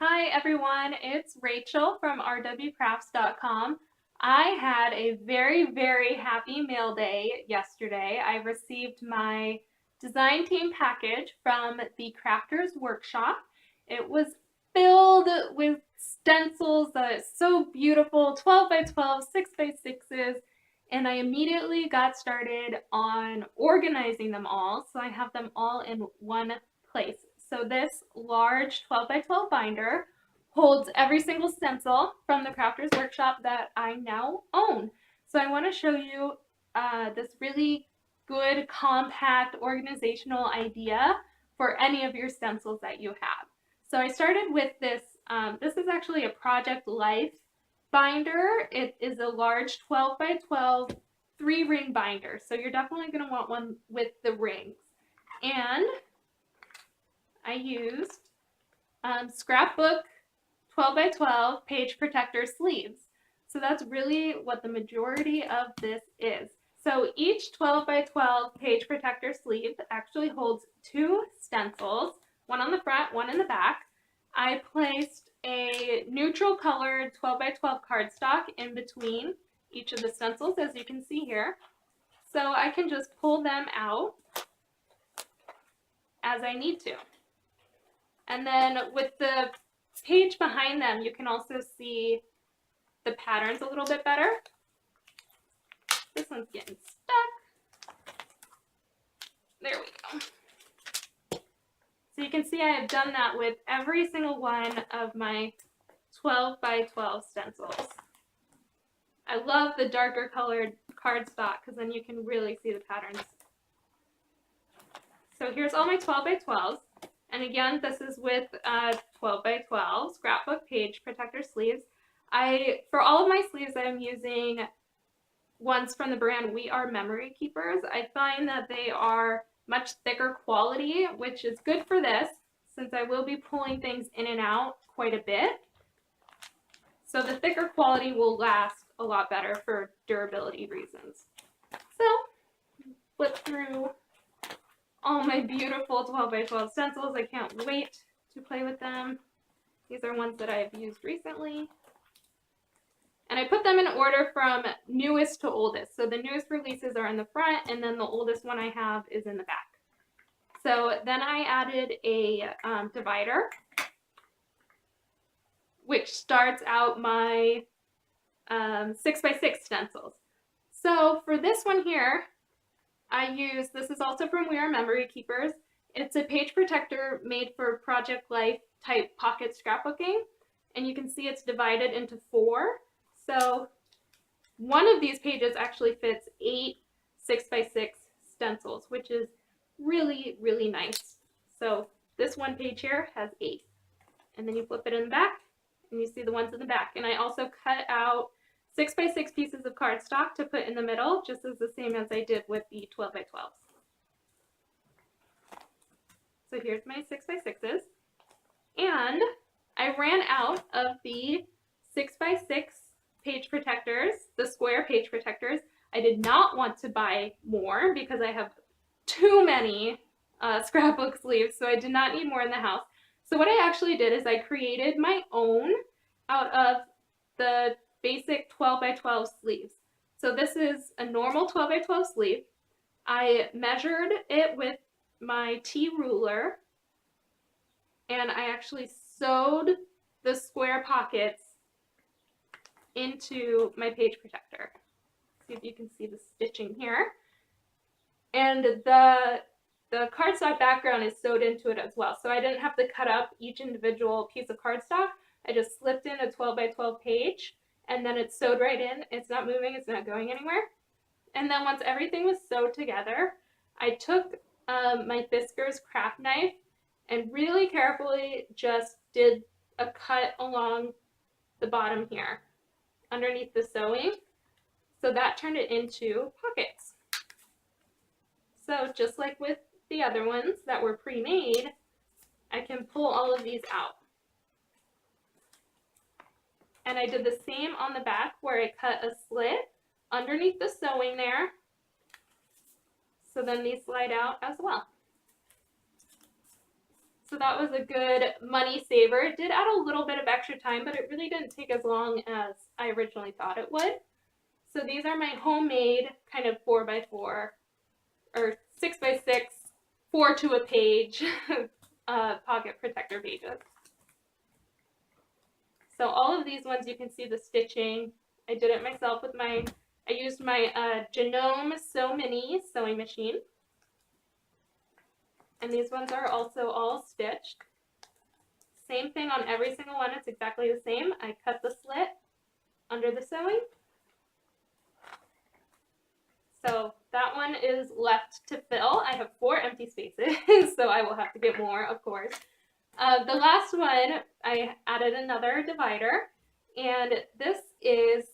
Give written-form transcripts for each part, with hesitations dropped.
Hi everyone, it's Rachel from rwcrafts.com. I had a very happy mail day yesterday. I received my design team package from the Crafters Workshop. It was filled with stencils that is so beautiful, 12 by 12, 6 by 6s, and I immediately got started on organizing them all so I have them all in one place. So this large 12 by 12 binder holds every single stencil from the Crafters Workshop that I now own. So I want to show you this really good, compact, organizational idea for any of your stencils that you have. So I started with this. This is actually a Project Life binder. It is a large 12 by 12 3-ring binder. So you're definitely going to want one with the rings. And I used scrapbook 12 by 12 page protector sleeves. So that's really what the majority of this is. So each 12 by 12 page protector sleeve actually holds 2 stencils, one on the front, one in the back. I placed a neutral colored 12 by 12 cardstock in between each of the stencils, as you can see here. So I can just pull them out as I need to. And then with the page behind them, you can also see the patterns a little bit better. This one's getting stuck. There we go. So you can see I have done that with every single one of my 12 by 12 stencils. I love the darker colored cardstock because then you can really see the patterns. So here's all my 12 by 12s. And again, this is with 12 by 12 scrapbook page protector sleeves. For all of my sleeves, I'm using ones from the brand We Are Memory Keepers. I find that they are much thicker quality, which is good for this, since I will be pulling things in and out quite a bit. So the thicker quality will last a lot better for durability reasons. So, flip through all my beautiful 12 by 12 stencils. I can't wait to play with them. These are ones that I've used recently. And I put them in order from newest to oldest. So the newest releases are in the front, and then the oldest one I have is in the back. So then I added a divider, which starts out my 6 by 6 stencils. So for this one here, this is also from We Are Memory Keepers. It's a page protector made for Project Life type pocket scrapbooking. And you can see it's divided into 4. So one of these pages actually fits 8 6 by 6 stencils, which is really nice. So this one page here has 8. And then you flip it in the back and you see the ones in the back. And I also cut out 6 by 6 pieces of cardstock to put in the middle, just as the same as I did with the 12 by 12s. So here's my 6 by 6s. And I ran out of the 6 by 6 page protectors, the square page protectors. I did not want to buy more because I have too many scrapbook sleeves, so I did not need more in the house. So what I actually did is I created my own out of the basic 12 by 12 sleeves. So this is a normal 12 by 12 sleeve. I measured it with my T ruler, and I actually sewed the square pockets into my page protector. See if you can see the stitching here. And the cardstock background is sewed into it as well. So I didn't have to cut up each individual piece of cardstock. I just slipped in a 12 by 12 page, and then it's sewed right in. It's not moving, it's not going anywhere. And then once everything was sewed together, I took my Fiskars craft knife and really carefully just did a cut along the bottom here underneath the sewing. So that turned it into pockets. So just like with the other ones that were pre-made, I can pull all of these out. And I did the same on the back where I cut a slit underneath the sewing there. So then these slide out as well. So that was a good money saver. It did add a little bit of extra time, but it really didn't take as long as I originally thought it would. So these are my homemade kind of 4x4 or 6x6, 4 to a page pocket protector pages. So all of these ones you can see the stitching. I did it myself with I used my Genome Sew Mini sewing machine. And these ones are also all stitched. Same thing on every single one, it's exactly the same. I cut the slit under the sewing. So that one is left to fill. I have 4 empty spaces, so I will have to get more, of course. The last one, I added another divider, and this is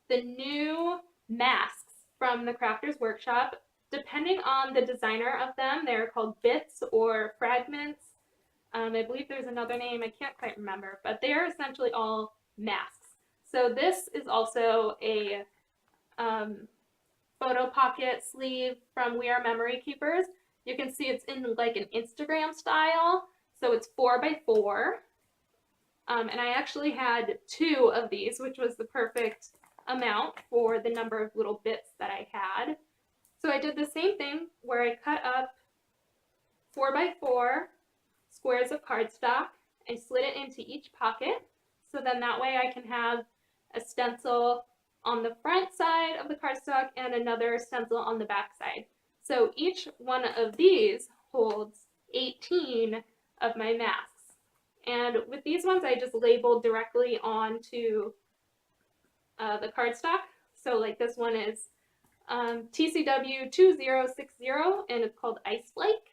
the new masks from the Crafters Workshop. Depending on the designer of them, they're called bits or fragments. I believe there's another name, I can't quite remember, but they are essentially all masks. So this is also a photo pocket sleeve from We Are Memory Keepers. You can see it's in like an Instagram style, so it's 4x4. And I actually had 2 of these, which was the perfect amount for the number of little bits that I had. So I did the same thing where I cut up 4x4 squares of cardstock. I slid it into each pocket, so then that way I can have a stencil on the front side of the cardstock and another stencil on the back side. So each one of these holds 18 of my masks. And with these ones, I just labeled directly onto the cardstock. So like this one is TCW 2060, and it's called Ice Flake.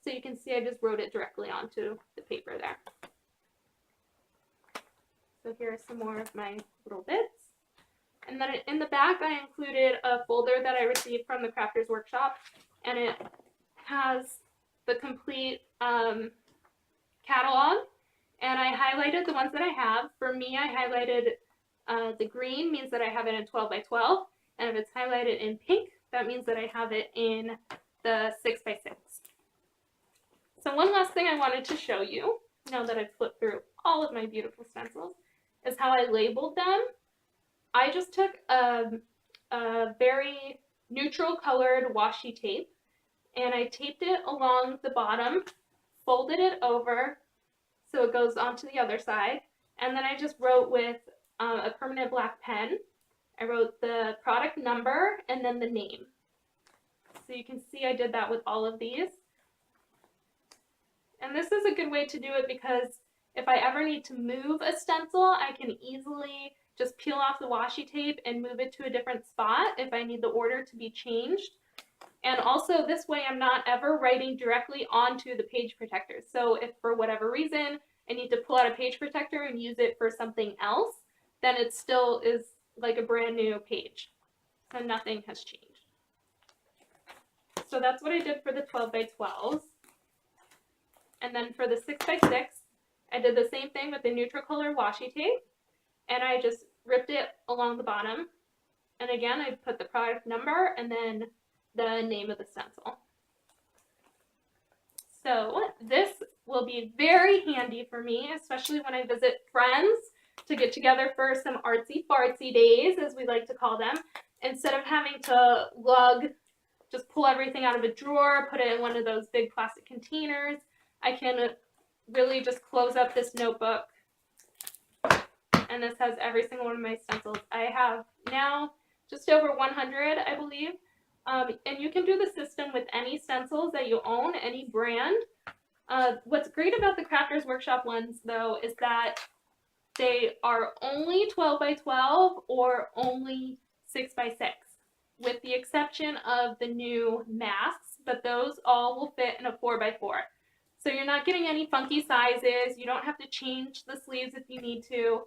So you can see I just wrote it directly onto the paper there. So here are some more of my little bits. And then in the back, I included a folder that I received from the Crafters Workshop, and it has the complete catalog, and I highlighted the ones that I have. For me, I highlighted the green means that I have it in 12x12, and if it's highlighted in pink, that means that I have it in the 6x6. So one last thing I wanted to show you, now that I've flipped through all of my beautiful stencils, is how I labeled them. I just took a very neutral colored washi tape, and I taped it along the bottom, folded it over so it goes onto the other side, and then I just wrote with a permanent black pen. I wrote the product number and then the name. So you can see I did that with all of these. And this is a good way to do it because if I ever need to move a stencil, I can easily just peel off the washi tape and move it to a different spot if I need the order to be changed. And also this way I'm not ever writing directly onto the page protector. So if for whatever reason I need to pull out a page protector and use it for something else, then it still is like a brand new page. So nothing has changed. So that's what I did for the 12x12s. And then for the 6x6, I did the same thing with the neutral color washi tape, and I just ripped it along the bottom. And again, I put the product number and then the name of the stencil. So this will be very handy for me, especially when I visit friends to get together for some artsy-fartsy days, as we like to call them. Instead of having to just pull everything out of a drawer, put it in one of those big plastic containers, I can really just close up this notebook, and this has every single one of my stencils. I have now just over 100, I believe, and you can do the system with any stencils that you own, any brand. What's great about the Crafters Workshop ones, though, is that they are only 12x12 or only 6x6, with the exception of the new masks, but those all will fit in a 4x4. So you're not getting any funky sizes. You don't have to change the sleeves if you need to.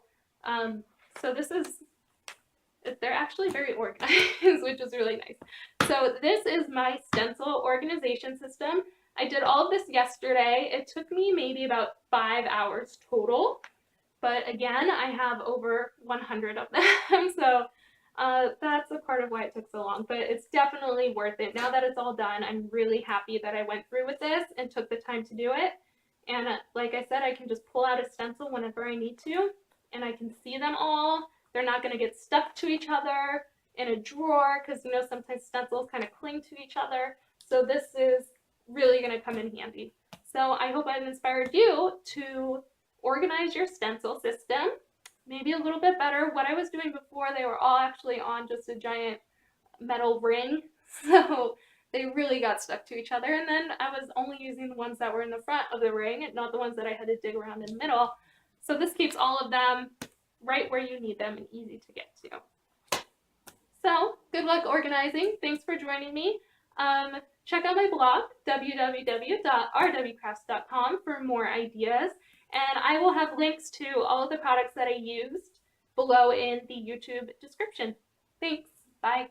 So they're actually very organized, which is really nice. So this is my stencil organization system. I did all of this yesterday. It took me maybe about 5 hours total. But again, I have over 100 of them. So that's a part of why it took so long, but it's definitely worth it. Now that it's all done, I'm really happy that I went through with this and took the time to do it. And like I said, I can just pull out a stencil whenever I need to, and I can see them all. They're not going to get stuck to each other in a drawer because you know sometimes stencils kind of cling to each other. So this is really going to come in handy. So I hope I've inspired you to organize your stencil system maybe a little bit better. What I was doing before, they were all actually on just a giant metal ring, so they really got stuck to each other. And then I was only using the ones that were in the front of the ring and not the ones that I had to dig around in the middle. So this keeps all of them right where you need them and easy to get to. So good luck organizing. Thanks for joining me. Check out my blog, www.rwcrafts.com, for more ideas. And I will have links to all of the products that I used below in the YouTube description. Thanks. Bye.